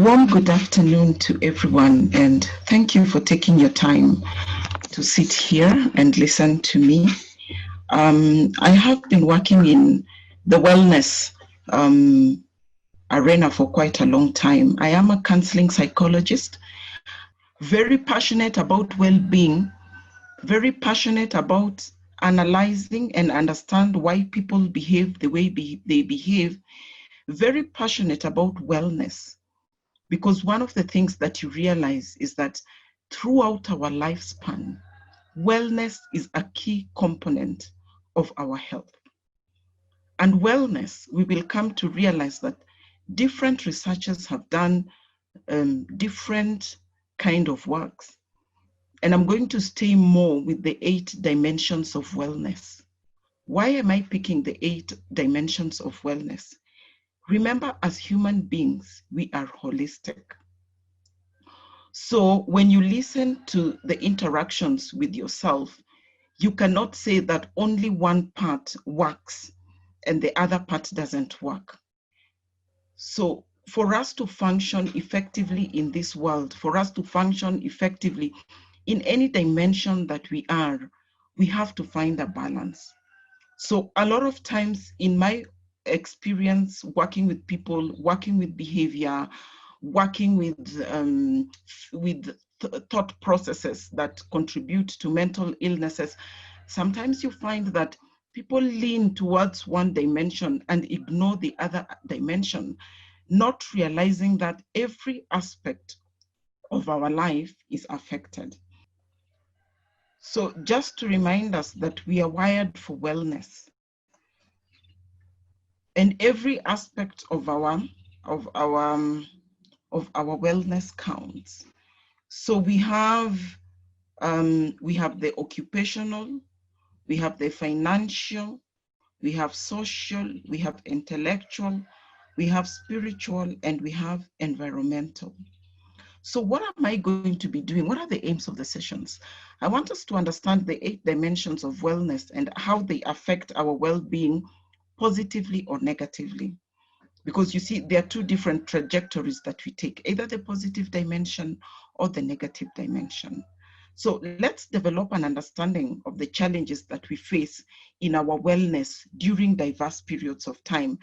warm good afternoon to everyone, and thank you for taking your time to sit here and listen to me. I have been working in the wellness arena for quite a long time. I am a counseling psychologist, very passionate about well-being, very passionate about analyzing and understand why people behave the way they behave, very passionate about wellness. Because one of the things that you realize is that throughout our lifespan, wellness is a key component of our health. And wellness, we will come to realize that different researchers have done different kind of works. And I'm going to stay more with the 8 dimensions of wellness. Why am I picking the 8 dimensions of wellness? Remember, as human beings, we are holistic. So when you listen to the interactions with yourself, you cannot say that only one part works and the other part doesn't work. So for us to function effectively in this world, for us to function effectively in any dimension that we are, we have to find a balance. So a lot of times in my experience working with people, working with behavior, working with thought processes that contribute to mental illnesses, sometimes you find that people lean towards one dimension and ignore the other dimension, not realizing that every aspect of our life is affected. So just to remind us that we are wired for wellness, and every aspect of our wellness counts. So we have the occupational, we have the financial, we have social, we have intellectual, we have spiritual, and we have environmental. So what am I going to be doing? What are the aims of the sessions? I want us to understand the 8 dimensions of wellness and how they affect our well-being positively or negatively. Because you see, there are 2 different trajectories that we take, either the positive dimension or the negative dimension. So let's develop an understanding of the challenges that we face in our wellness during diverse periods of time.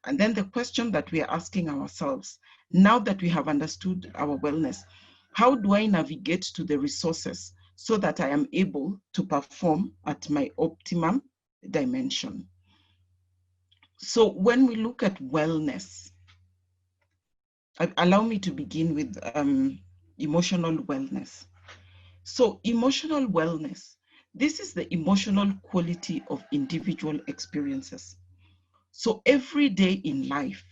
And then the question that we are asking ourselves, now that we have understood our wellness, how do I navigate to the resources so that I am able to perform at my optimum dimension? So when we look at wellness, allow me to begin with emotional wellness. So emotional wellness, this is the emotional quality of individual experiences. So every day in life,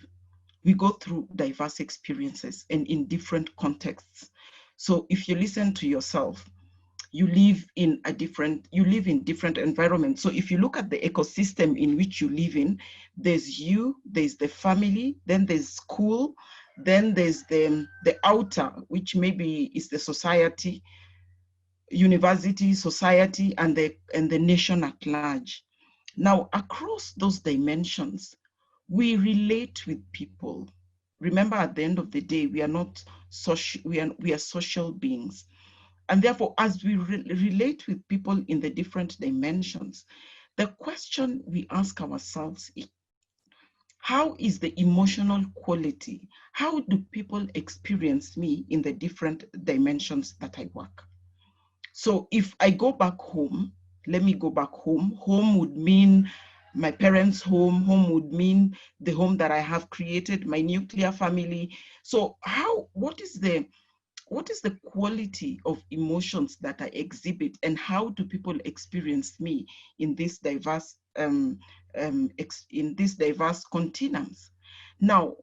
we go through diverse experiences and in different contexts. So if you listen to yourself, you live in different environments. So if you look at the ecosystem in which you live in, there's you, there's the family, then there's school, then there's the outer, which maybe is the society, university, society, and the nation at large. Now, across those dimensions, we relate with people. Remember, at the end of the day, we are not social, we are social beings. And therefore, as we relate with people in the different dimensions, the question we ask ourselves is, how is the emotional quality? How do people experience me in the different dimensions that I work? So if I go back home, let me go back home. Home would mean my parents' home. Home would mean the home that I have created, my nuclear family. So what is the quality of emotions that I exhibit, and how do people experience me in this diverse continuums? Now,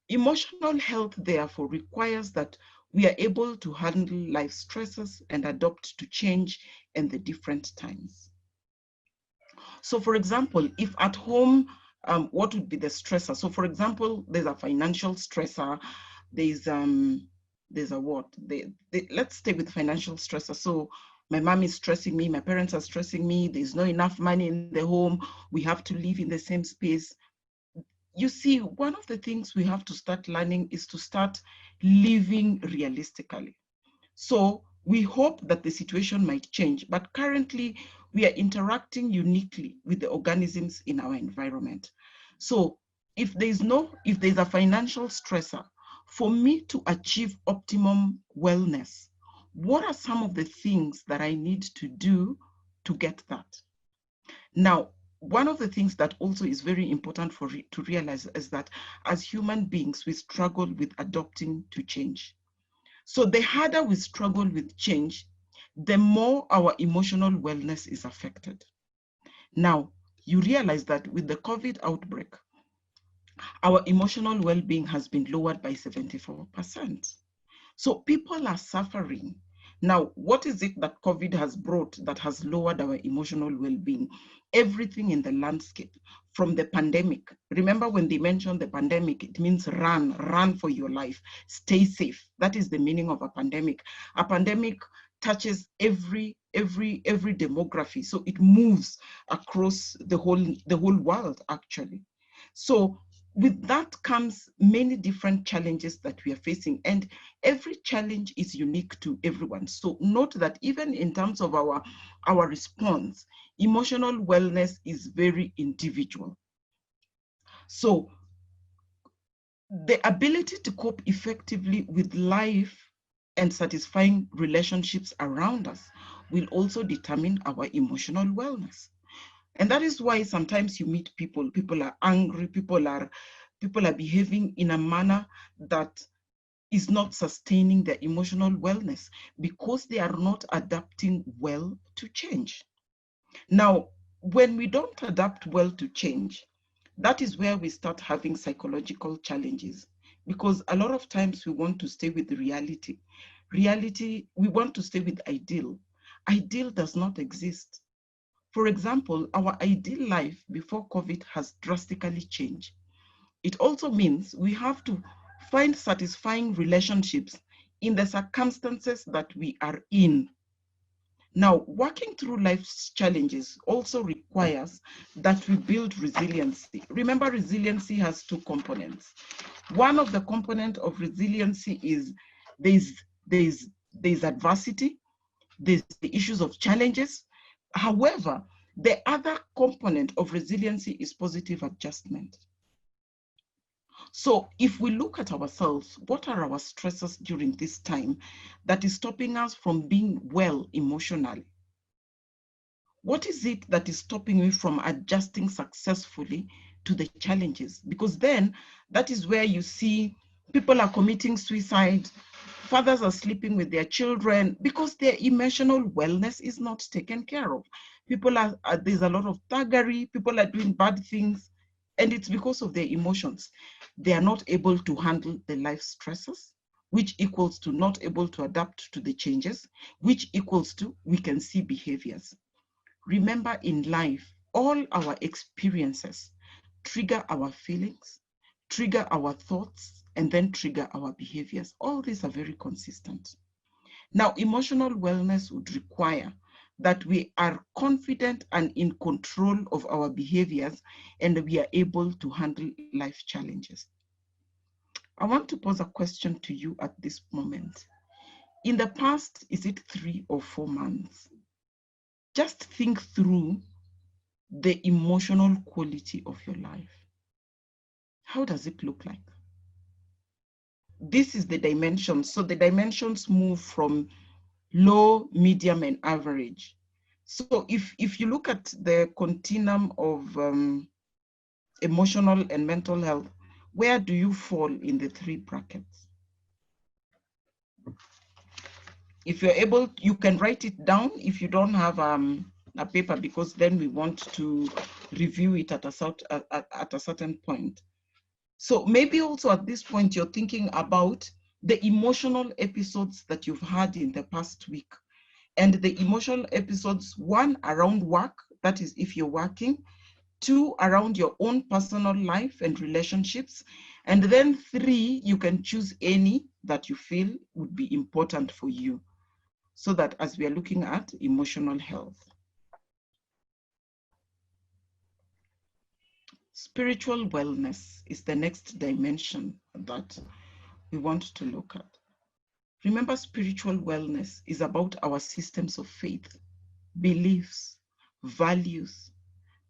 emotional health therefore requires that we are able to handle life stresses and adapt to change and the different times. So for example, if at home, what would be the stressor? So for example, there's a financial stressor, there's a what? Let's stay with financial stressor. So my mom is stressing me, my parents are stressing me, there's not enough money in the home, we have to live in the same space. you see, one of the things we have to start learning is to start living realistically. So we hope that the situation might change, but currently we are interacting uniquely with the organisms in our environment. So if there's a financial stressor, for me to achieve optimum wellness, what are some of the things that I need to do to get that? Now, one of the things that also is very important to realize is that as human beings, we struggle with adapting to change. So the harder we struggle with change, the more our emotional wellness is affected. Now, you realize that with the COVID outbreak, our emotional well-being has been lowered by 74%. So people are suffering. Now, what is it that COVID has brought that has lowered our emotional well-being? Everything in the landscape, from the pandemic. Remember when they mentioned the pandemic, it means run for your life, stay safe. That is the meaning of a pandemic. A pandemic touches every demography. So it moves across the whole world, actually. So with that comes many different challenges that we are facing, and every challenge is unique to everyone. So note that even in terms of our response, emotional wellness is very individual. So the ability to cope effectively with life and satisfying relationships around us will also determine our emotional wellness. And that is why sometimes you meet people are angry, people are behaving in a manner that is not sustaining their emotional wellness because they are not adapting well to change. Now, when we don't adapt well to change, that is where we start having psychological challenges, because a lot of times we want to stay with reality. We want to stay with ideal. Ideal does not exist. For example, our ideal life before COVID has drastically changed. It also means we have to find satisfying relationships in the circumstances that we are in. Now, working through life's challenges also requires that we build resiliency. Remember, resiliency has two components. One of the components of resiliency is there's adversity, there's the issues of challenges. However, the other component of resiliency is positive adjustment. So if we look at ourselves, what are our stresses during this time that is stopping us from being well emotionally? What is it that is stopping me from adjusting successfully to the challenges? Because then that is where you see people are committing suicide, fathers are sleeping with their children because their emotional wellness is not taken care of. There's a lot of thuggery, people are doing bad things, and it's because of their emotions. They are not able to handle the life stresses, which equals to not able to adapt to the changes, which equals to we can see behaviors. Remember, in life, all our experiences trigger our feelings, trigger our thoughts, and then trigger our behaviors. All these are very consistent. Now, emotional wellness would require that we are confident and in control of our behaviors, and we are able to handle life challenges. I want to pose a question to you at this moment. In the past, is it 3 or 4 months? Just think through the emotional quality of your life. How does it look like? This is the dimensions. So the dimensions move from low, medium, and average. So if you look at the continuum of emotional and mental health, where do you fall in the 3 brackets? If you're able, you can write it down if you don't have a paper, because then we want to review it at a certain point. So maybe also at this point, you're thinking about the emotional episodes that you've had in the past week. And the emotional episodes, 1, around work, that is if you're working, 2, around your own personal life and relationships, and then 3, you can choose any that you feel would be important for you, so that as we are looking at emotional health. Spiritual wellness is the next dimension that we want to look at. Remember, spiritual wellness is about our systems of faith, beliefs, values,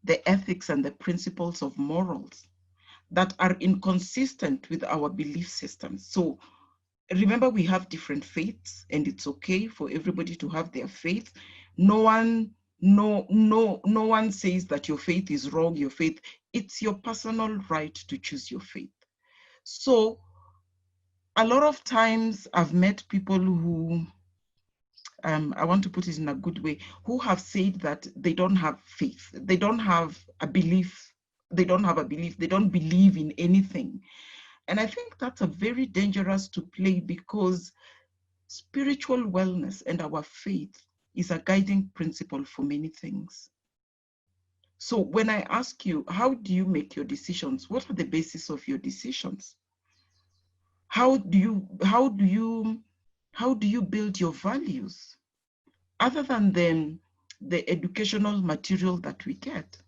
the ethics and the principles of morals that are inconsistent with our belief systems. So remember, we have different faiths, and it's okay for everybody to have their faith. No one says that your faith is wrong. Your faith, it's your personal right to choose your faith. So a lot of times I've met people who, I want to put it in a good way, who have said that they don't have faith, they don't have a belief, they don't believe in anything. And I think that's a very dangerous to play, because spiritual wellness and our faith is a guiding principle for many things. So when I ask you, how do you make your decisions? What are the basis of your decisions? How do you build your values? Other than the educational material that we get,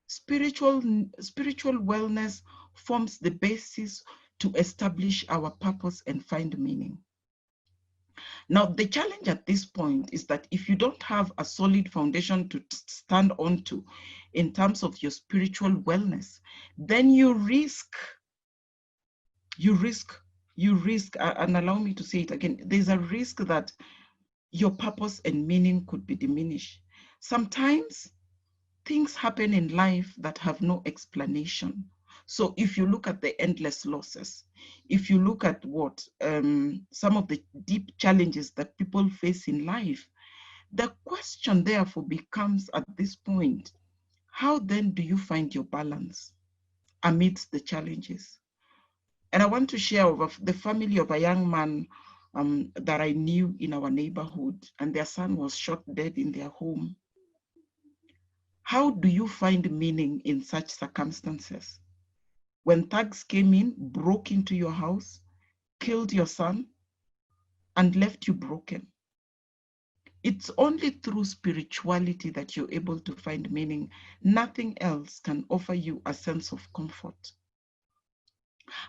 spiritual wellness forms the basis to establish our purpose and find meaning. Now, the challenge at this point is that if you don't have a solid foundation to stand onto in terms of your spiritual wellness, then you risk, and allow me to say it again, there's a risk that your purpose and meaning could be diminished. Sometimes things happen in life that have no explanation. So if you look at the endless losses, if you look at some of the deep challenges that people face in life, the question therefore becomes at this point, how then do you find your balance amidst the challenges? And I want to share of the family of a young man that I knew in our neighborhood, and their son was shot dead in their home. How do you find meaning in such circumstances? When thugs came in, broke into your house, killed your son, and left you broken. It's only through spirituality that you're able to find meaning. Nothing else can offer you a sense of comfort.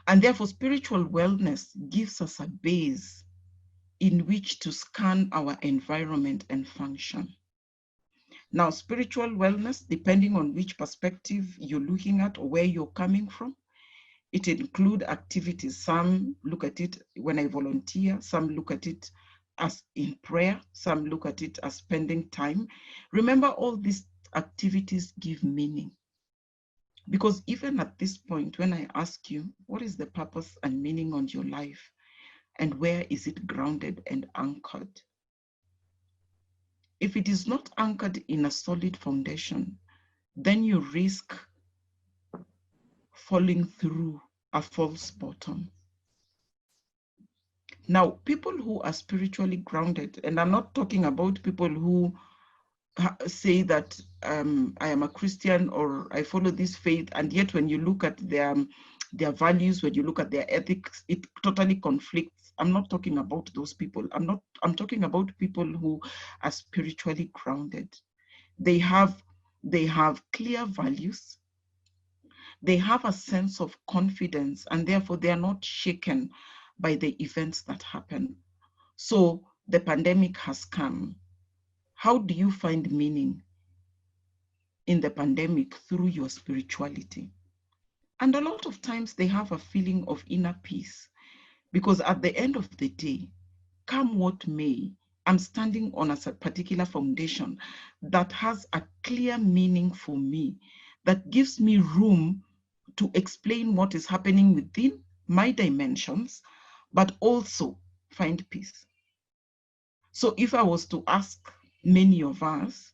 And therefore, spiritual wellness gives us a base in which to scan our environment and function. Now, spiritual wellness, depending on which perspective you're looking at or where you're coming from, it includes activities. Some look at it when I volunteer, some look at it as in prayer, some look at it as spending time. Remember, all these activities give meaning. Because even at this point, when I ask you, what is the purpose and meaning on your life, and where is it grounded and anchored? If it is not anchored in a solid foundation, then you risk falling through a false bottom. Now, people who are spiritually grounded, and I'm not talking about people who say that I am a Christian or I follow this faith, and yet when you look at their values, when you look at their ethics, it totally conflicts. I'm not talking about those people. I'm talking about people who are spiritually grounded. They have clear values. They have a sense of confidence, and therefore they are not shaken by the events that happen. So the pandemic has come. How do you find meaning in the pandemic? Through your spirituality. And a lot of times they have a feeling of inner peace, because at the end of the day, come what may, I'm standing on a particular foundation that has a clear meaning for me, that gives me room to explain what is happening within my dimensions, but also find peace. So if I was to ask many of us,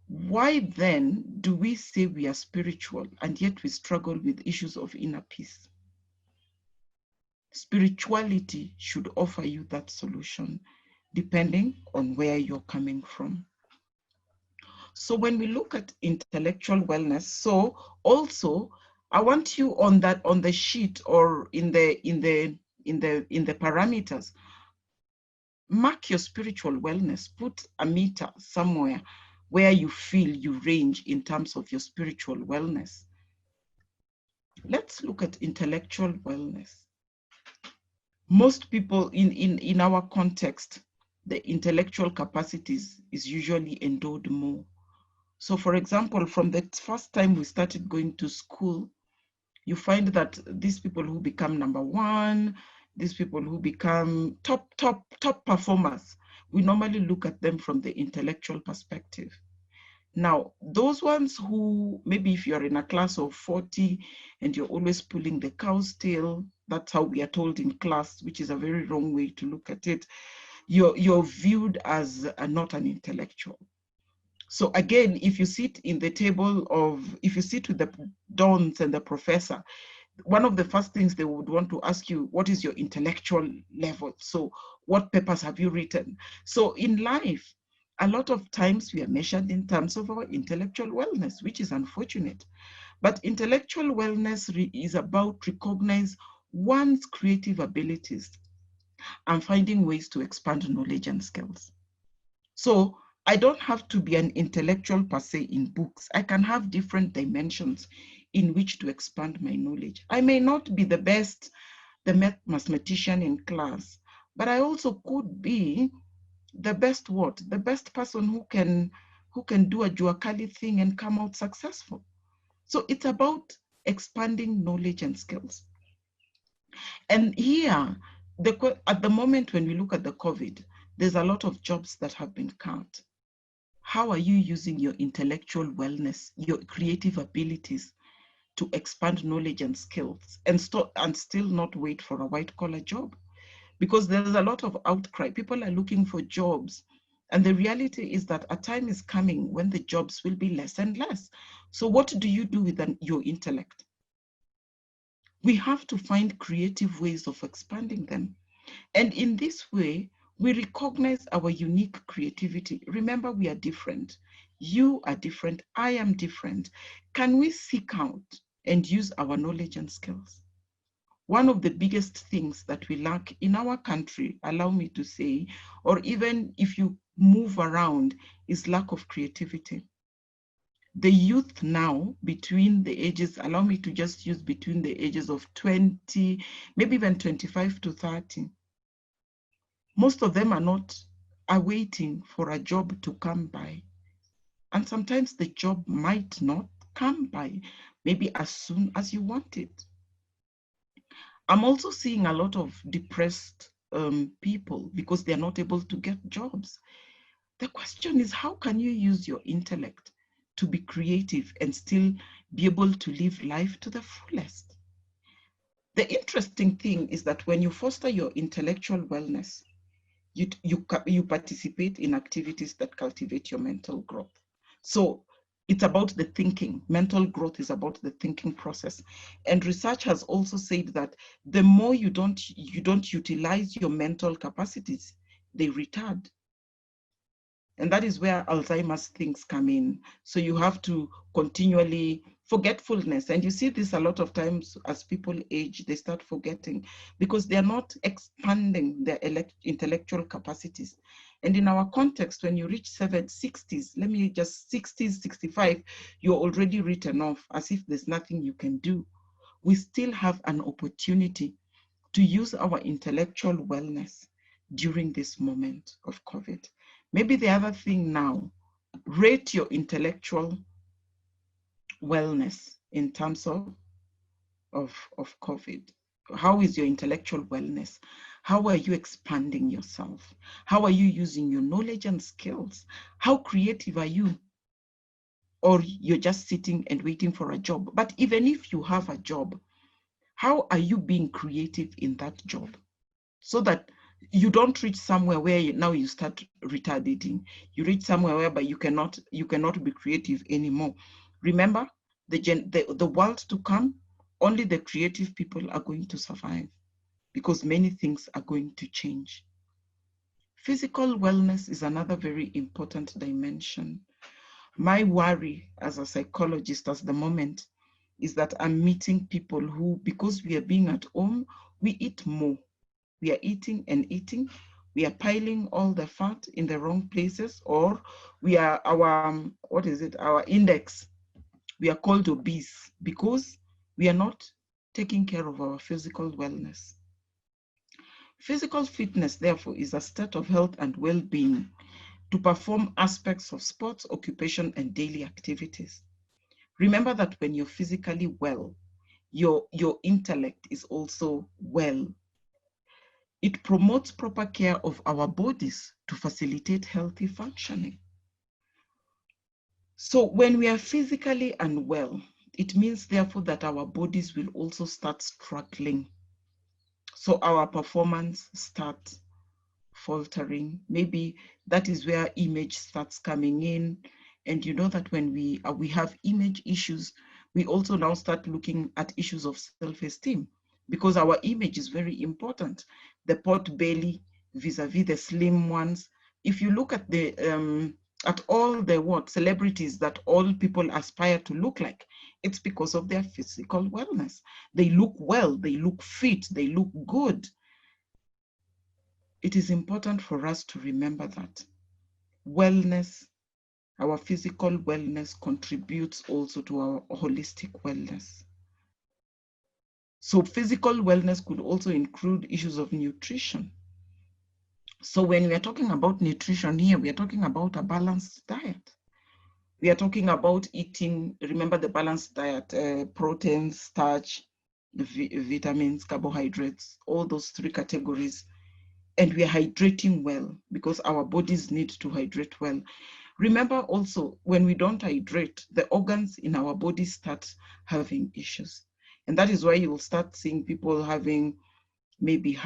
why then do we say we are spiritual and yet we struggle with issues of inner peace? Spirituality should offer you that solution, depending on where you're coming from. So when we look at intellectual wellness, so also I want you on the sheet or in the parameters, mark your spiritual wellness, put a meter somewhere where you feel you range in terms of your spiritual wellness. Let's look at intellectual wellness. Most people in our context, the intellectual capacities is usually endowed more. So for example, from the first time we started going to school, you find that these people who become number one, these people who become top performers, we normally look at them from the intellectual perspective. Now, those ones who, maybe if you're in a class of 40 and you're always pulling the cow's tail, that's how we are told in class, which is a very wrong way to look at it. You're viewed as not an intellectual. So again, if you sit in the table of, if you sit with the dons and the professor, one of the first things they would want to ask you, what is your intellectual level? So what papers have you written? So in life, a lot of times we are measured in terms of our intellectual wellness, which is unfortunate. But intellectual wellness is about recognize one's creative abilities and finding ways to expand knowledge and skills. So I don't have to be an intellectual per se in books. I can have different dimensions in which to expand my knowledge. I may not be the best, the mathematician in class, but I also could be the best what? The best person who can do a Juakali thing and come out successful. So it's about expanding knowledge and skills. And here, at the moment when we look at the COVID, there's a lot of jobs that have been cut. How are you using your intellectual wellness, your creative abilities to expand knowledge and skills and still not wait for a white collar job? Because there's a lot of outcry. People are looking for jobs. And the reality is that a time is coming when the jobs will be less and less. So what do you do with your intellect? We have to find creative ways of expanding them. And in this way, we recognize our unique creativity. Remember, we are different. You are different. I am different. Can we seek out and use our knowledge and skills? One of the biggest things that we lack in our country, allow me to say, or even if you move around, is lack of creativity. The youth now between the ages, allow me to just use between the ages of 20, maybe even 25 to 30, most of them are waiting for a job to come by. And sometimes the job might not come by, maybe as soon as you want it. I'm also seeing a lot of depressed people because they're not able to get jobs. The question is, how can you use your intellect to be creative and still be able to live life to the fullest? The interesting thing is that when you foster your intellectual wellness, you participate in activities that cultivate your mental growth. So it's about the thinking. Mental growth is about the thinking process. And research has also said that the more you don't utilize your mental capacities, they retard. And that is where Alzheimer's things come in. So you have to continually forgetfulness. And you see this a lot of times as people age, they start forgetting because they're not expanding their intellectual capacities. And in our context, when you reach 60s, let me just 60s, 65, you're already written off as if there's nothing you can do. We still have an opportunity to use our intellectual wellness during this moment of COVID. Maybe the other thing now, rate your intellectual wellness in terms of COVID. How is your intellectual wellness? How are you expanding yourself? How are you using your knowledge and skills? How creative are you? Or you're just sitting and waiting for a job. But even if you have a job, how are you being creative in that job? So that you don't reach somewhere where now you start retarding. You reach somewhere whereby you cannot be creative anymore. Remember, the world to come, only the creative people are going to survive because many things are going to change. Physical wellness is another very important dimension. My worry as a psychologist at the moment is that I'm meeting people who, because we are being at home, we eat more. We are eating and eating. We are piling all the fat in the wrong places, or we are our index. We are called obese because we are not taking care of our physical wellness. Physical fitness, therefore, is a state of health and well-being to perform aspects of sports, occupation, and daily activities. Remember that when you're physically well, your intellect is also well. It promotes proper care of our bodies to facilitate healthy functioning. So when we are physically unwell, it means therefore that our bodies will also start struggling. So our performance starts faltering. Maybe that is where image starts coming in. And you know that when we have image issues, we also now start looking at issues of self-esteem, because our image is very important. The pot belly vis-a-vis the slim ones. If you look at all the celebrities that all people aspire to look like, it's because of their physical wellness. They look well, they look fit, they look good. It is important for us to remember that wellness, our physical wellness, contributes also to our holistic wellness. So physical wellness could also include issues of nutrition. So when we are talking about nutrition here, we are talking about a balanced diet. We are talking about eating, remember the balanced diet, protein, starch, vitamins, carbohydrates, all those three categories. And we are hydrating well, because our bodies need to hydrate well. Remember also, when we don't hydrate, the organs in our body start having issues. And that is why you will start seeing people having maybe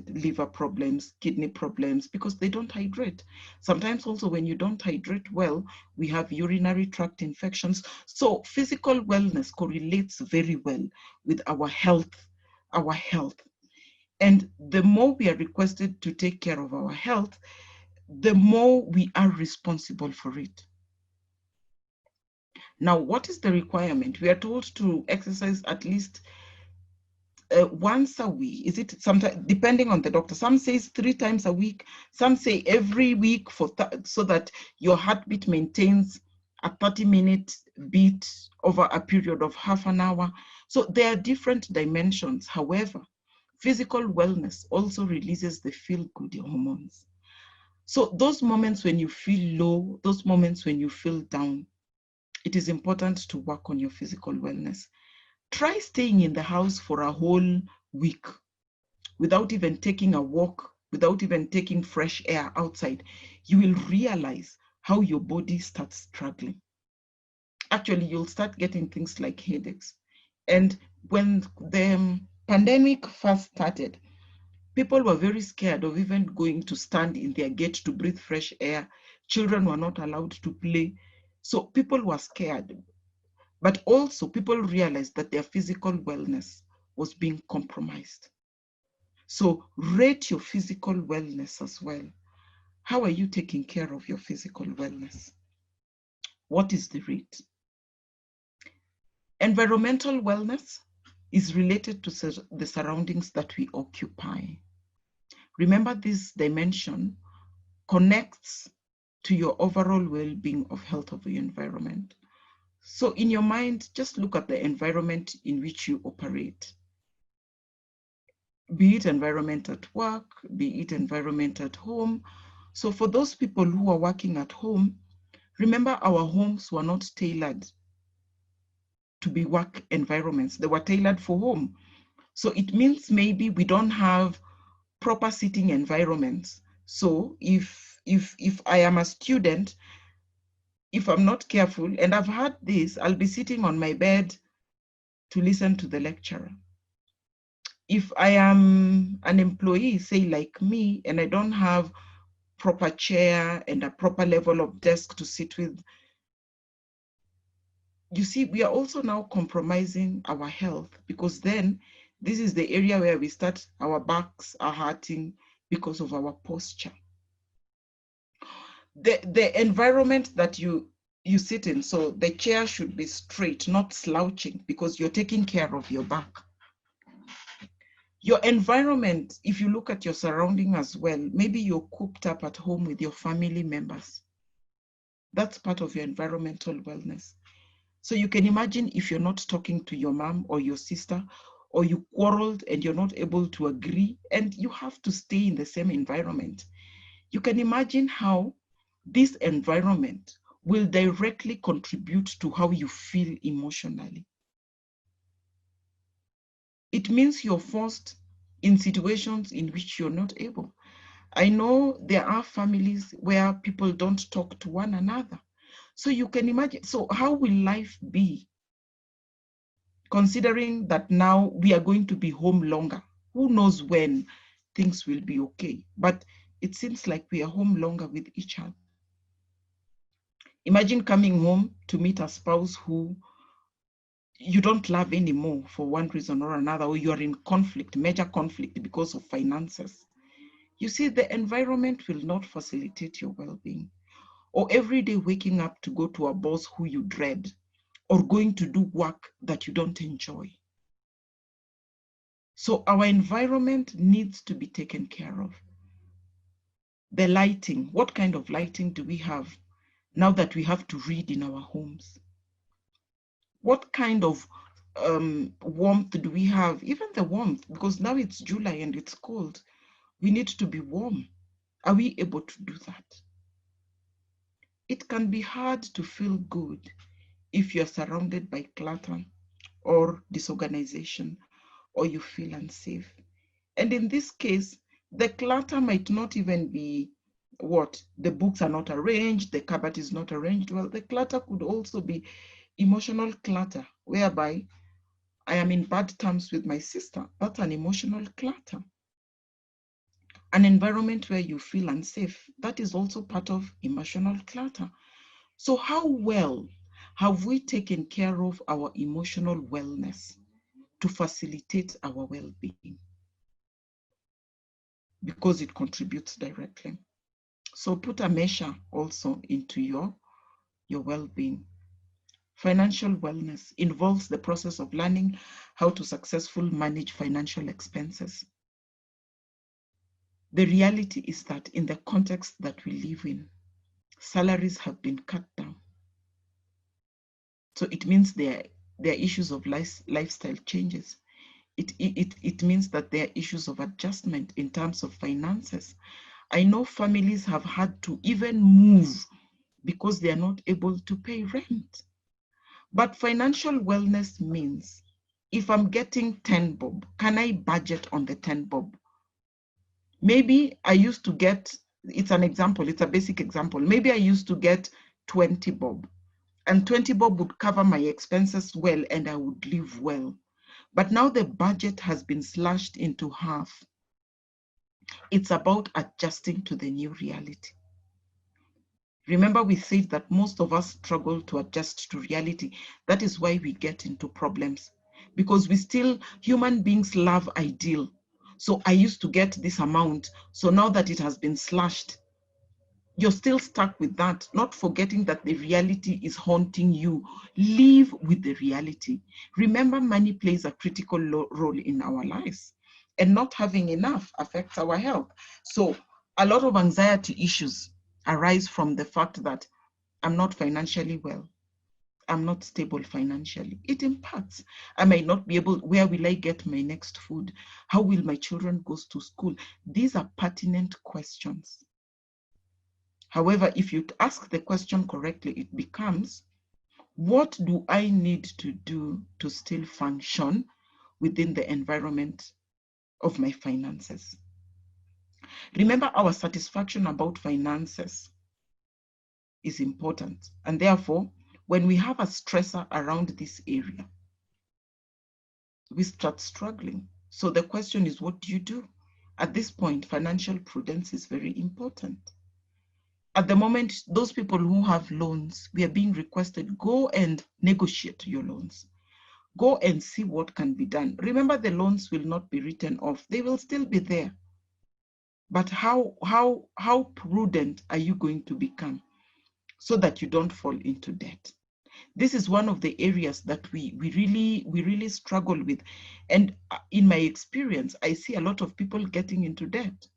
liver problems, kidney problems, because they don't hydrate. Sometimes also when you don't hydrate well, we have urinary tract infections. So physical wellness correlates very well with our health. And the more we are requested to take care of our health, the more we are responsible for it. Now, what is the requirement? We are told to exercise at least once a week. Is it sometimes, depending on the doctor? Some says 3 times a week. Some say every week so that your heartbeat maintains a 30-minute beat over a period of half an hour. So there are different dimensions. However, physical wellness also releases the feel-good hormones. So those moments when you feel low, those moments when you feel down, it is important to work on your physical wellness. Try staying in the house for a whole week without even taking a walk, without even taking fresh air outside. You will realize how your body starts struggling. Actually, you'll start getting things like headaches. And when the pandemic first started, people were very scared of even going to stand in their gate to breathe fresh air. Children were not allowed to play. So people were scared. But also people realized that their physical wellness was being compromised. So rate your physical wellness as well. How are you taking care of your physical wellness? What is the rate? Environmental wellness is related to the surroundings that we occupy. Remember, this dimension connects to your overall well-being of health of the environment. So in your mind, just look at the environment in which you operate. Be it environment at work, be it environment at home. So for those people who are working at home, remember our homes were not tailored to be work environments. They were tailored for home. So it means maybe we don't have proper sitting environments. So if I am a student, if I'm not careful, and I've had this, I'll be sitting on my bed to listen to the lecturer. If I am an employee, say like me, and I don't have proper chair and a proper level of desk to sit with, you see, we are also now compromising our health, because then this is the area where we start, our backs are hurting because of our posture. The environment that you sit in, so the chair should be straight, not slouching, because you're taking care of your back. Your environment, if you look at your surrounding as well, maybe you're cooped up at home with your family members. That's part of your environmental wellness. So you can imagine if you're not talking to your mom or your sister, or you quarreled and you're not able to agree and you have to stay in the same environment. You can imagine how this environment will directly contribute to how you feel emotionally. It means you're forced in situations in which you're not able. I know there are families where people don't talk to one another. So you can imagine, so how will life be, considering that now we are going to be home longer? Who knows when things will be okay? But it seems like we are home longer with each other. Imagine coming home to meet a spouse who you don't love anymore for one reason or another, or you are in conflict, major conflict because of finances. You see, the environment will not facilitate your well-being. Or every day waking up to go to a boss who you dread, or going to do work that you don't enjoy. So our environment needs to be taken care of. The lighting, what kind of lighting do we have now that we have to read in our homes? What kind of warmth do we have? Even the warmth, because now it's July and it's cold. We need to be warm. Are we able to do that? It can be hard to feel good if you're surrounded by clutter or disorganization, or you feel unsafe. And in this case, the clutter might not even be what? The books are not arranged, the cupboard is not arranged. Well, the clutter could also be emotional clutter, whereby I am in bad terms with my sister. That's an emotional clutter. An environment where you feel unsafe, that is also part of emotional clutter. So how well have we taken care of our emotional wellness to facilitate our well-being? Because it contributes directly. So put a measure also into your well-being. Financial wellness involves the process of learning how to successfully manage financial expenses. The reality is that in the context that we live in, salaries have been cut down. So it means there are issues of lifestyle changes. It means that there are issues of adjustment in terms of finances. I know families have had to even move because they are not able to pay rent. But financial wellness means if I'm getting 10 bob, can I budget on the 10 bob? Maybe I used to get, it's an example, it's a basic example. Maybe I used to get 20 bob, and 20 bob would cover my expenses well and I would live well. But now the budget has been slashed into half. It's about adjusting to the new reality. Remember, we said that most of us struggle to adjust to reality. That is why we get into problems, because human beings love ideal. So I used to get this amount. So now that it has been slashed, you're still stuck with that, not forgetting that the reality is haunting you. Live with the reality. Remember, money plays a critical role in our lives, and not having enough affects our health. So a lot of anxiety issues arise from the fact that I'm not financially well. I'm not stable financially. It impacts. I might not be able, where will I get my next food? How will my children go to school? These are pertinent questions. However, if you ask the question correctly, it becomes, what do I need to do to still function within the environment of my finances? Remember, our satisfaction about finances is important. And therefore, when we have a stressor around this area, we start struggling. So the question is, what do you do? At this point, financial prudence is very important. At the moment, those people who have loans, we are being requested, go and negotiate your loans. Go and see what can be done. Remember, the loans will not be written off. They will still be there. But how prudent are you going to become so that you don't fall into debt? This is one of the areas that we really struggle with. And in my experience, I see a lot of people getting into debt.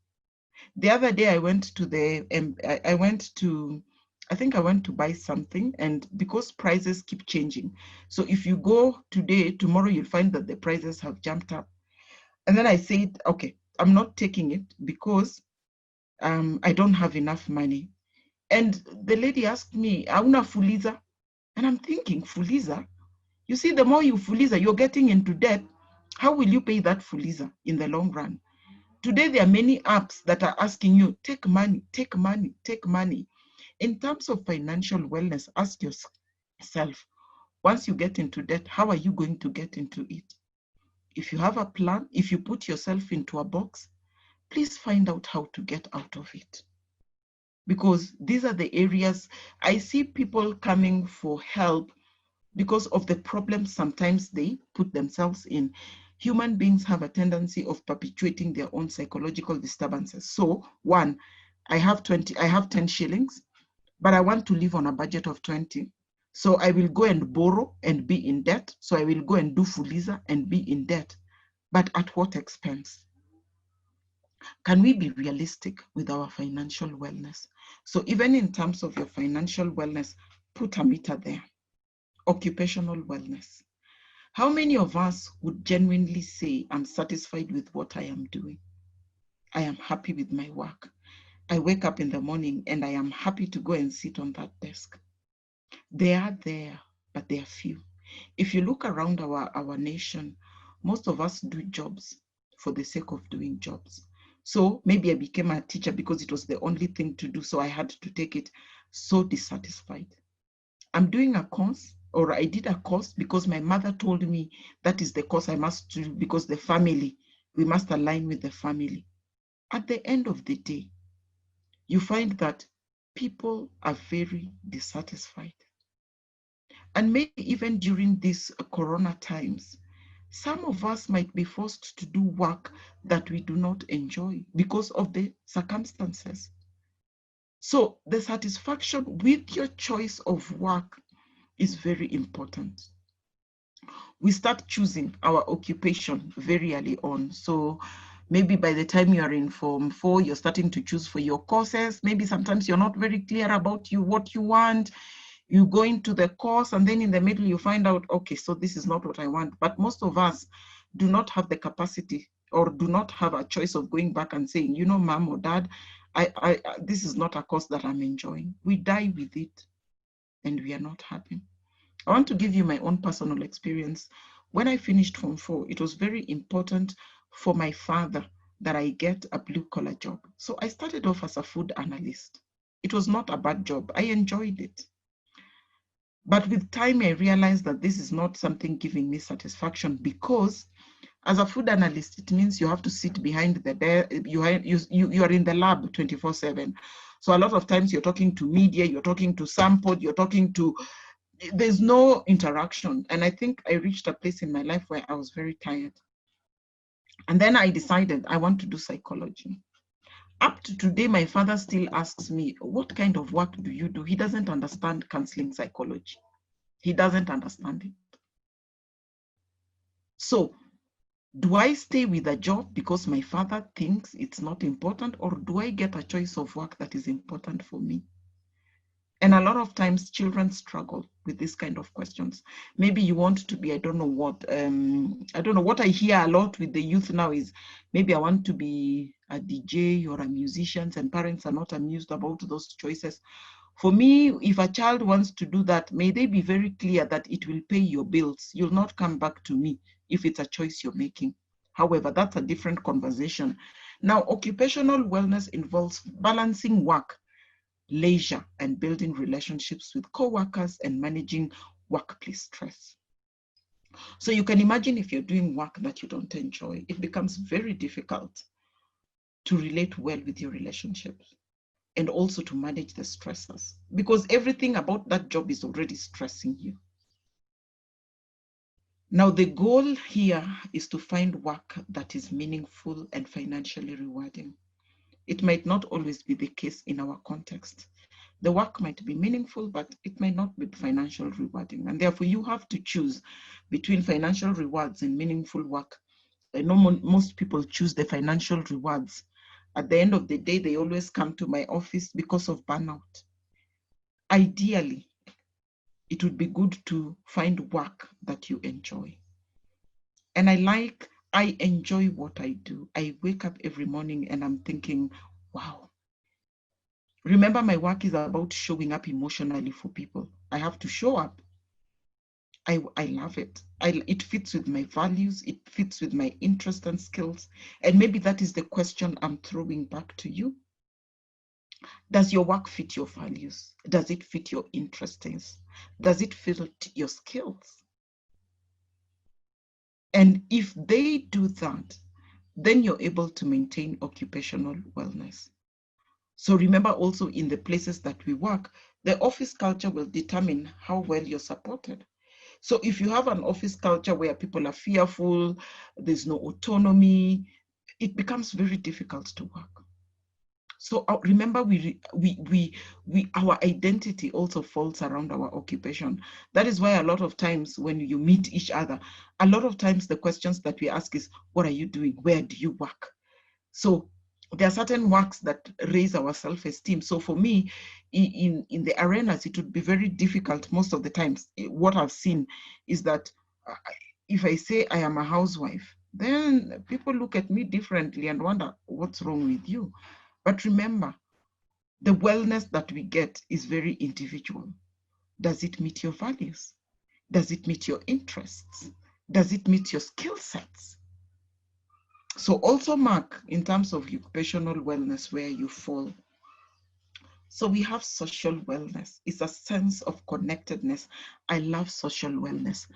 The other day, I went to I think I went to buy something, and because prices keep changing, so if you go today, tomorrow you'll find that the prices have jumped up. And then I said, okay, I'm not taking it because I don't have enough money. And the lady asked me, "Hauna fuliza?" And I'm thinking, fuliza? You see, the more you fuliza, you're getting into debt. How will you pay that fuliza in the long run? Today, there are many apps that are asking you, take money, take money, take money. In terms of financial wellness, ask yourself, once you get into debt, how are you going to get into it? If you have a plan, if you put yourself into a box, please find out how to get out of it. Because these are the areas I see people coming for help because of the problems sometimes they put themselves in. Human beings have a tendency of perpetuating their own psychological disturbances. So one, I have 10 shillings, but I want to live on a budget of 20. So I will go and borrow and be in debt. So I will go and do fuliza and be in debt. But at what expense? Can we be realistic with our financial wellness? So even in terms of your financial wellness, put a meter there. Occupational wellness. How many of us would genuinely say, I'm satisfied with what I am doing? I am happy with my work. I wake up in the morning and I am happy to go and sit on that desk. They are there, but they are few. If you look around our nation, most of us do jobs for the sake of doing jobs. So maybe I became a teacher because it was the only thing to do, so I had to take it. So dissatisfied. I'm doing a course, or I did a course because my mother told me that is the course I must do because the family, we must align with the family. At the end of the day, you find that people are very dissatisfied. And maybe even during these corona times, some of us might be forced to do work that we do not enjoy because of the circumstances. So the satisfaction with your choice of work is very important. We start choosing our occupation very early on. So maybe by the time you are in Form 4, you're starting to choose for your courses. Maybe sometimes you're not very clear about what you want. You go into the course and then in the middle you find out, okay, so this is not what I want. But most of us do not have the capacity or do not have a choice of going back and saying, you know, mom or dad, this is not a course that I'm enjoying. We die with it and we are not happy. I want to give you my own personal experience. When I finished Form 4, it was very important for my father that I get a blue collar job. So I started off as a food analyst. It was not a bad job. I enjoyed it. But with time, I realized that this is not something giving me satisfaction because as a food analyst, it means you have to sit behind the desk, you are in the lab 24/7. So a lot of times you're talking to media, you're talking to sample, you're talking to, there's no interaction. And I think I reached a place in my life where I was very tired. And then I decided I want to do psychology. Up to today, my father still asks me, what kind of work do you do? He doesn't understand counseling psychology. He doesn't understand it. So do I stay with a job because my father thinks it's not important, or do I get a choice of work that is important for me? And a lot of times children struggle with this kind of questions. Maybe you want to be, I don't know what I hear a lot with the youth now is, maybe I want to be a DJ or a musician, and parents are not amused about those choices. For me, if a child wants to do that, may they be very clear that it will pay your bills. You'll not come back to me if it's a choice you're making. However, that's a different conversation. Now, occupational wellness involves balancing work, leisure, and building relationships with co-workers and managing workplace stress. So you can imagine if you're doing work that you don't enjoy, it becomes very difficult to relate well with your relationships and also to manage the stressors because everything about that job is already stressing you. Now, the goal here is to find work that is meaningful and financially rewarding. It might not always be the case in our context. The work might be meaningful, but it might not be financially rewarding. And therefore, you have to choose between financial rewards and meaningful work. I know most people choose the financial rewards. At the end of the day, they always come to my office because of burnout. ideally, it would be good to find work that you enjoy. And I enjoy what I do. I wake up every morning and I'm thinking, wow. Remember, my work is about showing up emotionally for people. I have to show up. I love it. It fits with my values. It fits with my interests and skills. And maybe that is the question I'm throwing back to you. Does your work fit your values? Does it fit your interests? Does it fit your skills? And if they do that, then you're able to maintain occupational wellness. So remember also, in the places that we work, the office culture will determine how well you're supported. So if you have an office culture where people are fearful, there's no autonomy, it becomes very difficult to work. So remember, our identity also falls around our occupation. That is why a lot of times when you meet each other, a lot of times the questions that we ask is, what are you doing? Where do you work? So there are certain works that raise our self-esteem. So for me, in the arenas, it would be very difficult most of the times. What I've seen is that if I say I am a housewife, then people look at me differently and wonder, what's wrong with you? But remember, the wellness that we get is very individual. Does it meet your values? Does it meet your interests? Does it meet your skill sets? So also mark in terms of occupational wellness where you fall. So we have social wellness. It's a sense of connectedness. I love social wellness.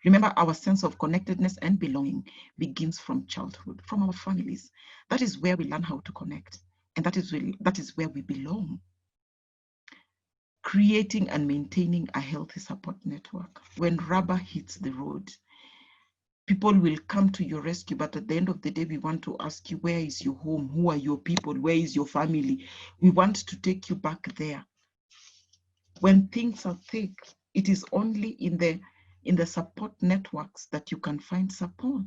Remember, our sense of connectedness and belonging begins from childhood, from our families. That is where we learn how to connect. And that is where we belong. Creating and maintaining a healthy support network. When rubber hits the road, people will come to your rescue, but at the end of the day, we want to ask you, where is your home? Who are your people? Where is your family? We want to take you back there. When things are thick, it is only in the support networks that you can find support.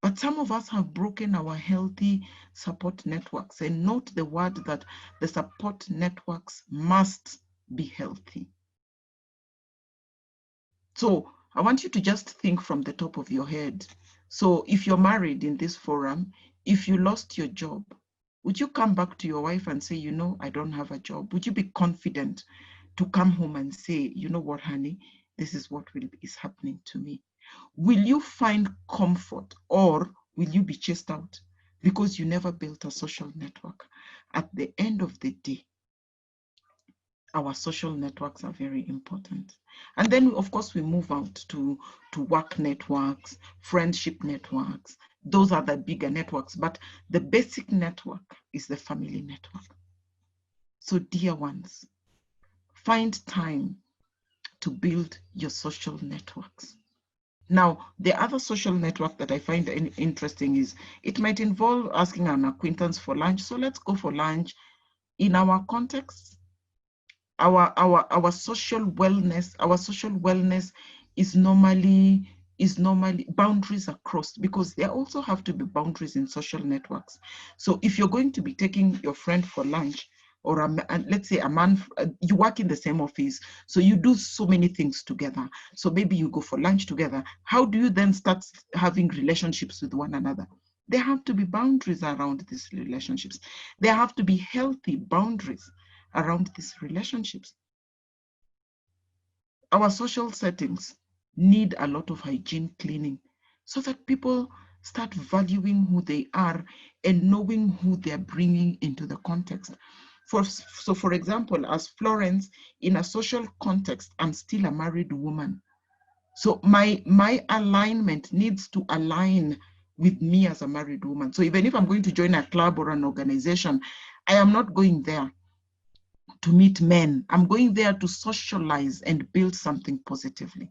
But some of us have broken our healthy support networks. And note the word that the support networks must be healthy. So I want you to just think from the top of your head. So if you're married in this forum, if you lost your job, would you come back to your wife and say, you know, I don't have a job? Would you be confident to come home and say, you know what, honey, this is what is happening to me? Will you find comfort, or will you be chased out because you never built a social network? At the end of the day, our social networks are very important. And then, of course, we move out to work networks, friendship networks. Those are the bigger networks, but the basic network is the family network. So, dear ones, find time to build your social networks. Now, the other social network that I find interesting is it might involve asking an acquaintance for lunch. So let's go for lunch. In our context, our social wellness is normally boundaries are crossed, because there also have to be boundaries in social networks. So if you're going to be taking your friend for lunch, or let's say a man, you work in the same office, so you do so many things together. So maybe you go for lunch together. How do you then start having relationships with one another? There have to be boundaries around these relationships. There have to be healthy boundaries around these relationships. Our social settings need a lot of hygiene cleaning so that people start valuing who they are and knowing who they're bringing into the context. So for example, as Florence, in a social context, I'm still a married woman. So my alignment needs to align with me as a married woman. So even if I'm going to join a club or an organization, I am not going there to meet men. I'm going there to socialize and build something positively.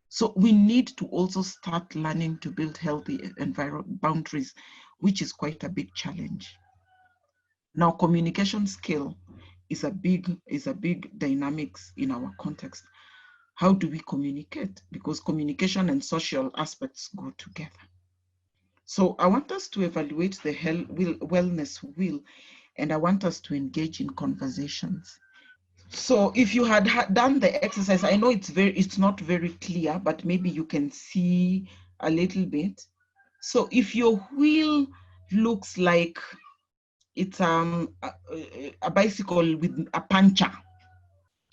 So we need to also start learning to build healthy boundaries, which is quite a big challenge. Now, communication skill is a big dynamics in our context. How do we communicate? Because communication and social aspects go together. So I want us to evaluate the wellness wheel, and I want us to engage in conversations. So if you had done the exercise, I know it's not very clear, but maybe you can see a little bit. So if your wheel looks like it's a bicycle with a puncture,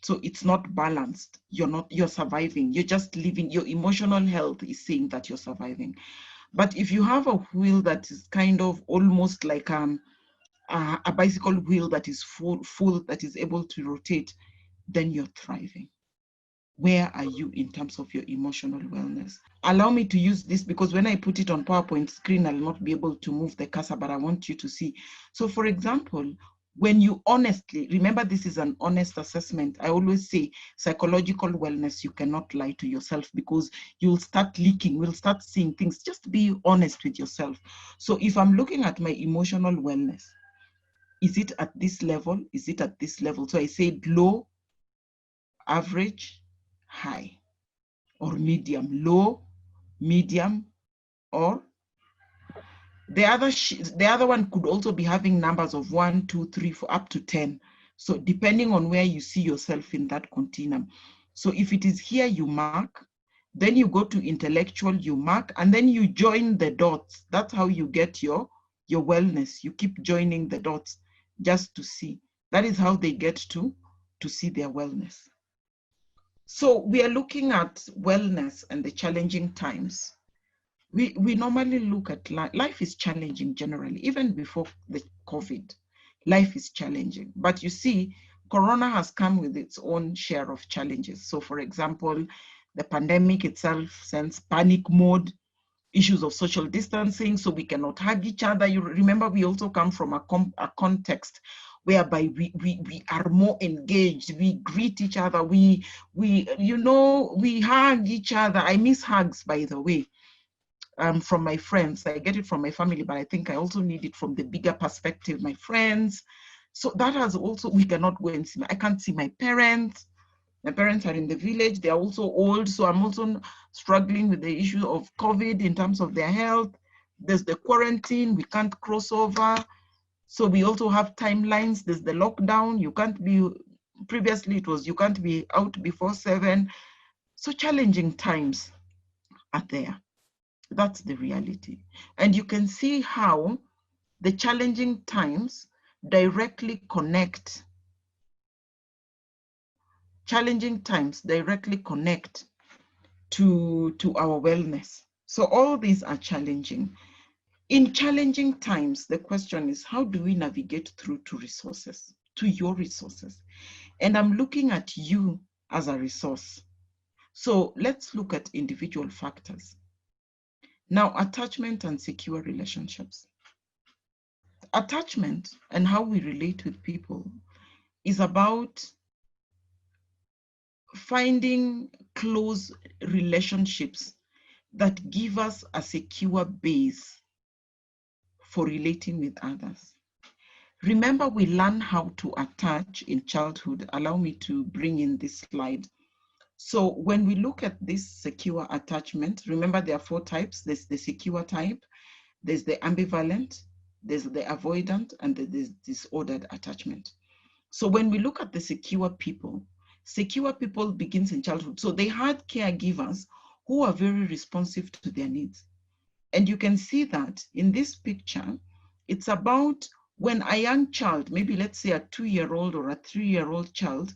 so it's not balanced, you're surviving, you're just living, your emotional health is saying that you're surviving. But if you have a wheel that is kind of almost like a bicycle wheel that is full, that is able to rotate, then you're thriving. Where are you in terms of your emotional wellness? Allow me to use this because when I put it on PowerPoint screen, I'll not be able to move the cursor, but I want you to see. So for example, when you honestly, remember this is an honest assessment. I always say psychological wellness, you cannot lie to yourself because you'll start leaking, we'll start seeing things. Just be honest with yourself. So if I'm looking at my emotional wellness, is it at this level? Is it at this level? So I said low, average, high, or medium, low, medium, or the other one could also be having numbers of 1, 2, 3, 4, up to 10. So depending on where you see yourself in that continuum. So if it is here, you mark, then you go to intellectual, you mark, and then you join the dots. That's how you get your wellness. You keep joining the dots just to see. That is how they get to see their wellness. So we are looking at wellness and the challenging times. We normally look at life is challenging generally, even before the COVID, life is challenging. But you see, Corona has come with its own share of challenges. So for example, the pandemic itself sends panic mode, issues of social distancing, so we cannot hug each other. You remember, we also come from a context whereby we are more engaged, we greet each other, we hug each other. I miss hugs, by the way, from my friends. I get it from my family, but I think I also need it from the bigger perspective, my friends. So that has also, we cannot go and see, I can't see my parents. My parents are in the village, they are also old, so I'm also struggling with the issue of COVID in terms of their health. There's the quarantine, we can't cross over. So we also have timelines. There's the lockdown, you can't be, previously it was you can't be out before 7. So challenging times are there. That's the reality. And you can see how the challenging times directly connect. Challenging times directly connect to our wellness. So all these are challenging. In challenging times, the question is, how do we navigate through to resources, to your resources? And I'm looking at you as a resource. So let's look at individual factors. Now, attachment and secure relationships. Attachment and how we relate with people is about finding close relationships that give us a secure base for relating with others. Remember, we learn how to attach in childhood. Allow me to bring in this slide. So when we look at this secure attachment, remember there are 4 types. There's the secure type, there's the ambivalent, there's the avoidant, and there's disordered attachment. So when we look at the secure people begins in childhood. So they had caregivers who are very responsive to their needs. And you can see that in this picture, it's about when a young child, maybe let's say a 2-year-old or a 3-year-old child,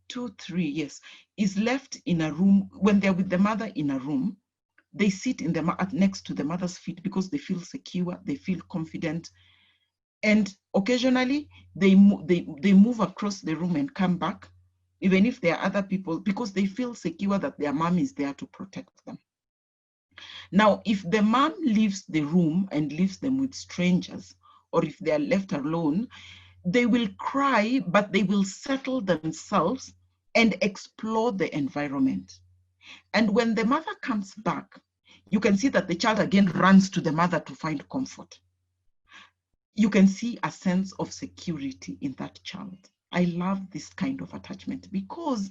2, 3, yes, is left in a room, when they're with the mother in a room, they sit in next to the mother's feet because they feel secure, they feel confident. And occasionally they move across the room and come back, even if there are other people, because they feel secure that their mom is there to protect them. Now, if the mom leaves the room and leaves them with strangers, or if they are left alone, they will cry, but they will settle themselves and explore the environment. And when the mother comes back, you can see that the child again runs to the mother to find comfort. You can see a sense of security in that child. I love this kind of attachment because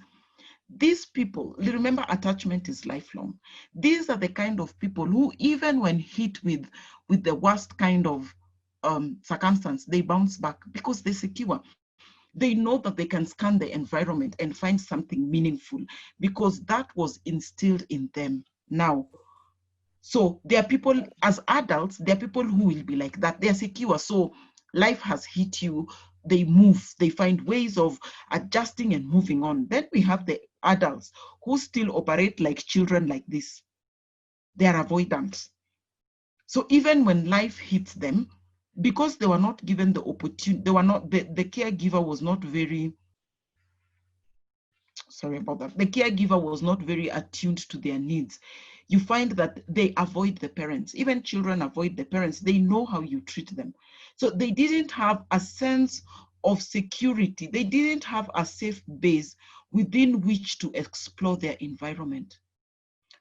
these people, remember, attachment is lifelong. These are the kind of people who, even when hit with the worst kind of circumstance, they bounce back because they're secure. They know that they can scan the environment and find something meaningful because that was instilled in them. Now, so there are people, as adults, there are people who will be like that. They're secure. So life has hit you. They move. They find ways of adjusting and moving on. Then we have the adults who still operate like children like this. They are avoidant. So even when life hits them, because they were not given the opportunity, they were not, the caregiver was not very, sorry about that, the caregiver was not very attuned to their needs. You find that they avoid the parents. Even children avoid the parents. They know how you treat them. So they didn't have a sense of security. They didn't have a safe base within which to explore their environment.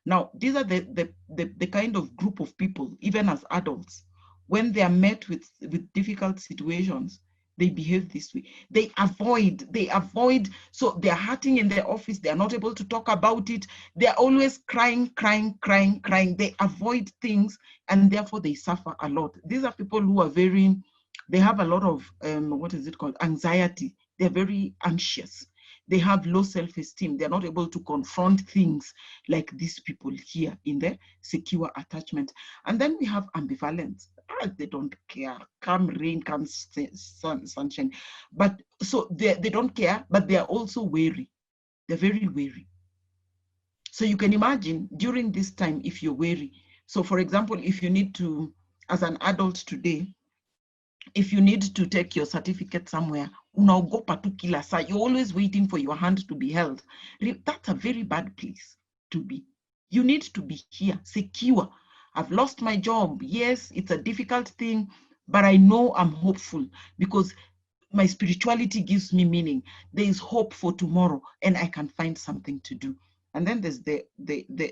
Now, these are the kind of group of people, even as adults, when they are met with difficult situations, they behave this way. They avoid, so they're hurting in their office, they're not able to talk about it, they're always crying. They avoid things, and therefore they suffer a lot. These are people who are they have a lot of, what is it called, anxiety. They're very anxious. They have low self-esteem. They're not able to confront things like these people here in the secure attachment. And then we have ambivalence. They don't care. Come rain, come sunshine. But so they don't care, but they are also wary. They're very wary. So you can imagine during this time, if you're wary. So for example, if you need to, as an adult today, if you need to take your certificate somewhere, unaogopa tu kila saa, you're always waiting for your hand to be held. That's a very bad place to be. You need to be here, secure. I've lost my job. Yes, it's a difficult thing, but I know I'm hopeful because my spirituality gives me meaning. There is hope for tomorrow, and I can find something to do. And then there's the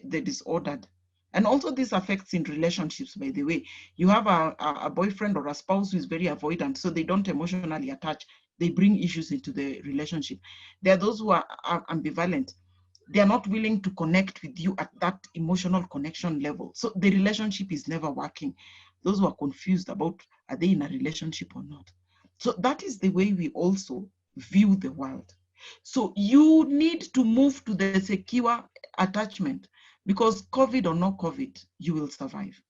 disordered. And also this affects in relationships, by the way. You have a boyfriend or a spouse who is very avoidant, so they don't emotionally attach. They bring issues into the relationship. There are those who are ambivalent. They are not willing to connect with you at that emotional connection level. So the relationship is never working. Those who are confused about, are they in a relationship or not? So that is the way we also view the world. So you need to move to the secure attachment, because COVID or no COVID, you will survive.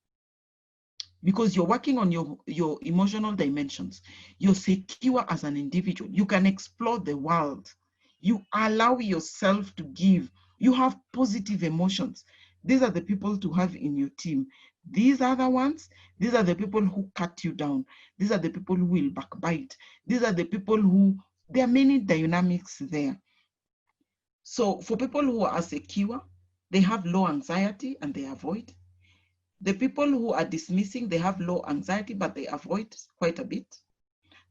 Because you're working on your emotional dimensions. You're secure as an individual. You can explore the world. You allow yourself to give. You have positive emotions. These are the people to have in your team. These are the ones, these are the people who cut you down. These are the people who will backbite. These are the people who, there are many dynamics there. So for people who are secure, they have low anxiety and they avoid. The people who are dismissing, they have low anxiety, but they avoid quite a bit.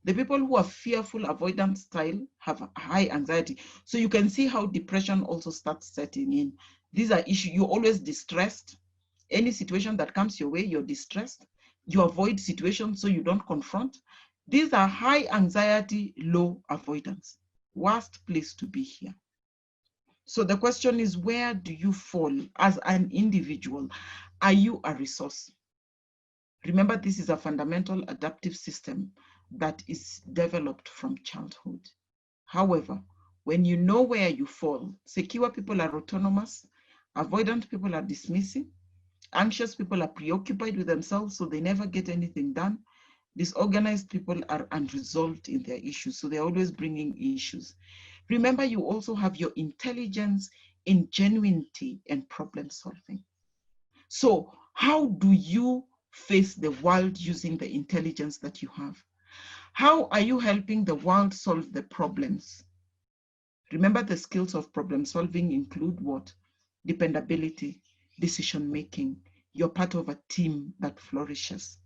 The people who are fearful, avoidant style have high anxiety. So you can see how depression also starts setting in. These are issues. You're always distressed. Any situation that comes your way, you're distressed. You avoid situations so you don't confront. These are high anxiety, low avoidance. Worst place to be here. So the question is, where do you fall as an individual? Are you a resource? Remember, this is a fundamental adaptive system that is developed from childhood. However, when you know where you fall, secure people are autonomous, avoidant people are dismissing, anxious people are preoccupied with themselves, so they never get anything done. Disorganized people are unresolved in their issues, so they're always bringing issues. Remember, you also have your intelligence, ingenuity, and problem solving. So how do you face the world using the intelligence that you have? How are you helping the world solve the problems? Remember, the skills of problem solving include what? Dependability, decision making. You're part of a team that flourishes.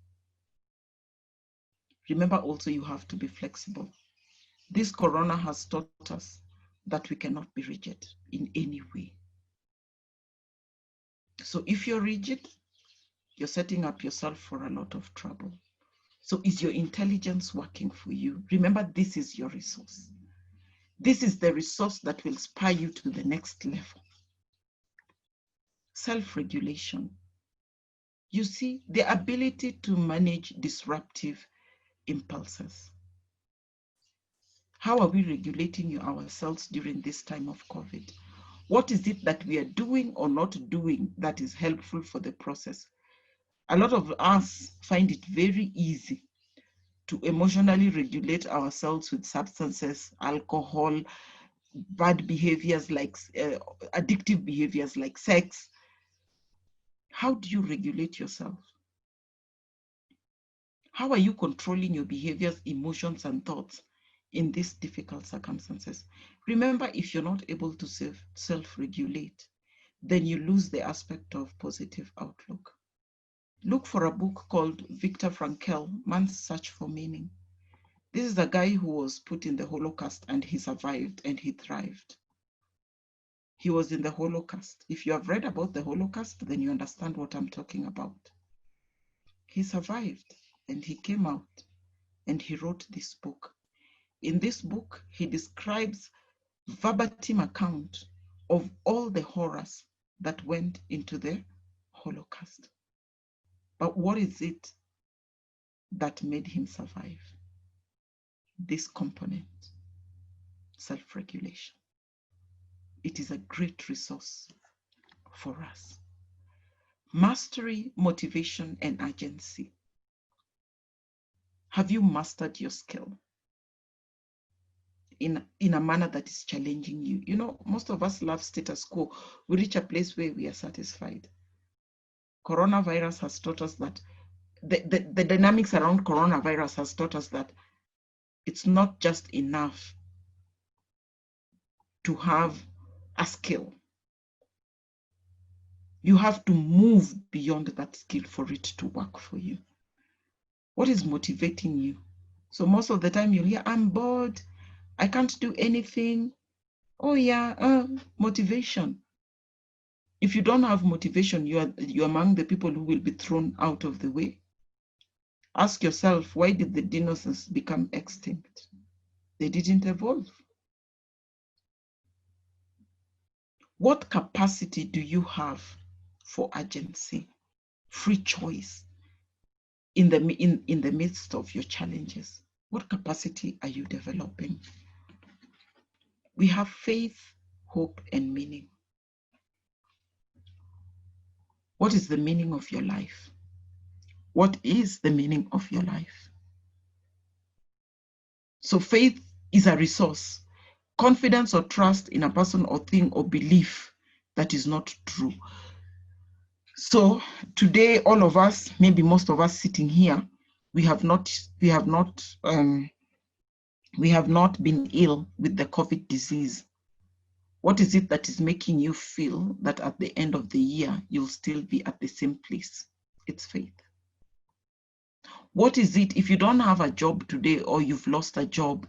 Remember also, you have to be flexible. This corona has taught us that we cannot be rigid in any way. So if you're rigid, you're setting up yourself for a lot of trouble. So is your intelligence working for you? Remember, this is your resource. This is the resource that will spur you to the next level. Self-regulation. You see, the ability to manage disruptive impulses. How are we regulating ourselves during this time of COVID? What is it that we are doing or not doing that is helpful for the process? A lot of us find it very easy to emotionally regulate ourselves with substances, alcohol, bad behaviors like addictive behaviors like sex. How do you regulate yourself? How are you controlling your behaviors, emotions, and thoughts in these difficult circumstances? Remember, if you're not able to self-regulate, then you lose the aspect of positive outlook. Look for a book called Viktor Frankl, Man's Search for Meaning. This is a guy who was put in the Holocaust and he survived and he thrived. He was in the Holocaust. If you have read about the Holocaust, then you understand what I'm talking about. He survived and he came out and he wrote this book. In this book, he describes verbatim account of all the horrors that went into the Holocaust. But what is it that made him survive? This component, self-regulation. It is a great resource for us. Mastery, motivation, and agency. Have you mastered your skill in a manner that is challenging you? You know, most of us love status quo. We reach a place where we are satisfied. Coronavirus has taught us that the dynamics around coronavirus has taught us that it's not just enough to have a skill. You have to move beyond that skill for it to work for you. What is motivating you? So most of the time you'll hear, I'm bored, I can't do anything. Oh yeah, motivation. If you don't have motivation, you're among the people who will be thrown out of the way. Ask yourself, why did the dinosaurs become extinct? They didn't evolve. What capacity do you have for agency, free choice in the midst of your challenges? What capacity are you developing? We have faith, hope, and meaning. What is the meaning of your life? What is the meaning of your life? So faith is a resource. Confidence or trust in a person or thing or belief that is not true. So today, all of us, maybe most of us sitting here, we have not been ill with the COVID disease. What is it that is making you feel that at the end of the year, you'll still be at the same place? It's faith. What is it, if you don't have a job today or you've lost a job,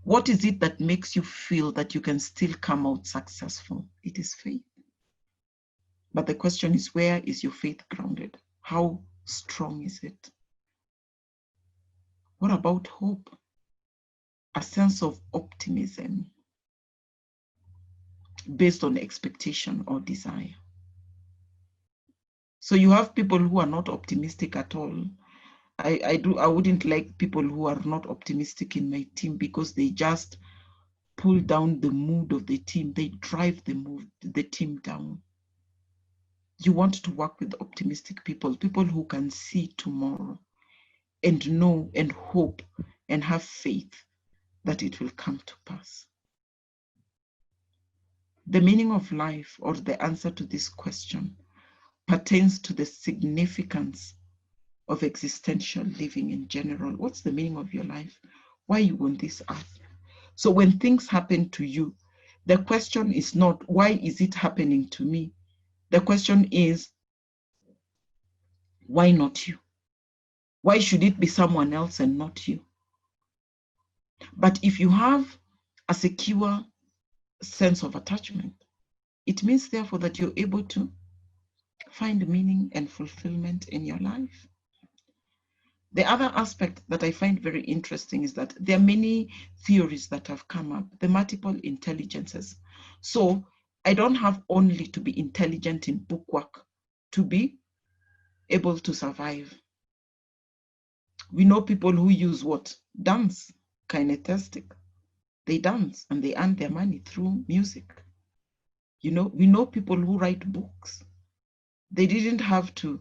what is it that makes you feel that you can still come out successful? It is faith. But the question is, where is your faith grounded? How strong is it? What about hope? A sense of optimism based on expectation or desire. So you have people who are not optimistic at all. I wouldn't like people who are not optimistic in my team, because they just pull down the mood of the team. They drive the team down. You want to work with optimistic people, people who can see tomorrow and know and hope and have faith that it will come to pass. The meaning of life, or the answer to this question, pertains to the significance of existential living in general. What's the meaning of your life? Why are you on this earth? So when things happen to you, the question is not, why is it happening to me? The question is, why not you? Why should it be someone else and not you? But if you have a secure sense of attachment, it means therefore that you're able to find meaning and fulfillment in your life. The other aspect that I find very interesting is that there are many theories that have come up, the multiple intelligences. So I don't have only to be intelligent in bookwork to be able to survive. We know people who use what? Dance, kinesthetic. They dance and they earn their money through music. You know, we know people who write books. They didn't have to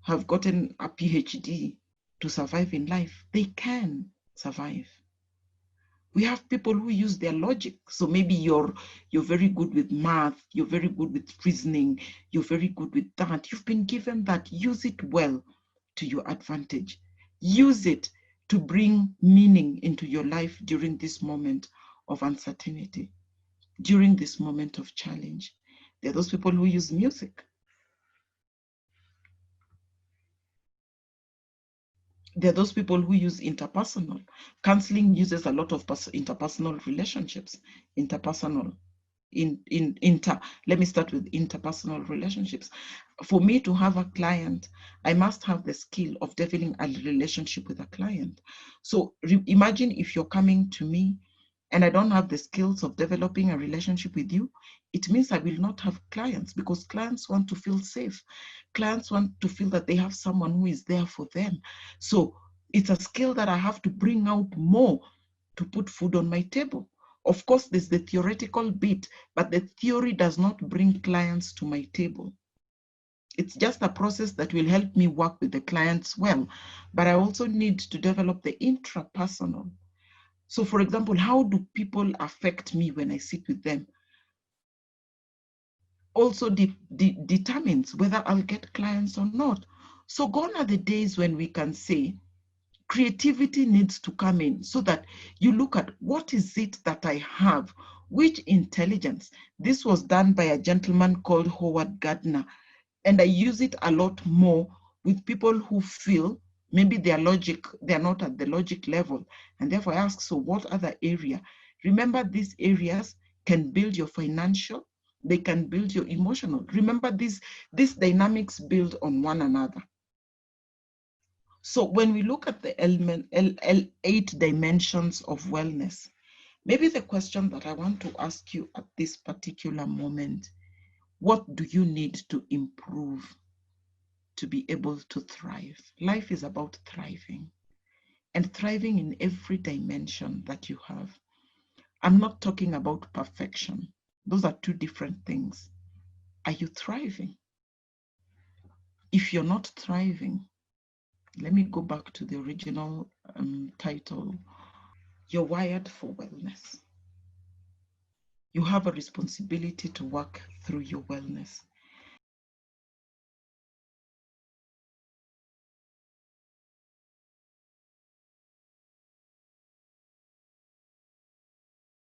have gotten a PhD to survive in life. They can survive. We have people who use their logic. So maybe you're very good with math, you're very good with reasoning, you're very good with that. You've been given that. Use it well to your advantage. Use it to bring meaning into your life during this moment of uncertainty, during this moment of challenge. There are those people who use music. There are those people who use interpersonal. Counseling uses a lot of interpersonal relationships, interpersonal let me start with interpersonal relationships. For me to have a client, I must have the skill of developing a relationship with a client. So imagine if you're coming to me and I don't have the skills of developing a relationship with you, it means I will not have clients, because clients want to feel safe. Clients want to feel that they have someone who is there for them. So it's a skill that I have to bring out more to put food on my table. Of course, there's the theoretical bit, but the theory does not bring clients to my table. It's just a process that will help me work with the clients well, but I also need to develop the intrapersonal. So for example, how do people affect me when I sit with them? Also determines whether I'll get clients or not. So gone are the days when we can say, creativity needs to come in, so that you look at what is it that I have, which intelligence. This was done by a gentleman called Howard Gardner, and I use it a lot more with people who feel maybe they're not at the logic level, and therefore I ask, so what other area? Remember, these areas can build your financial, they can build your emotional. Remember, these dynamics build on one another. So when we look at the 8 dimensions of wellness, maybe the question that I want to ask you at this particular moment, what do you need to improve to be able to thrive? Life is about thriving, and thriving in every dimension that you have. I'm not talking about perfection. Those are two different things. Are you thriving? If you're not thriving, let me go back to the original title. You're wired for wellness. You have a responsibility to work through your wellness.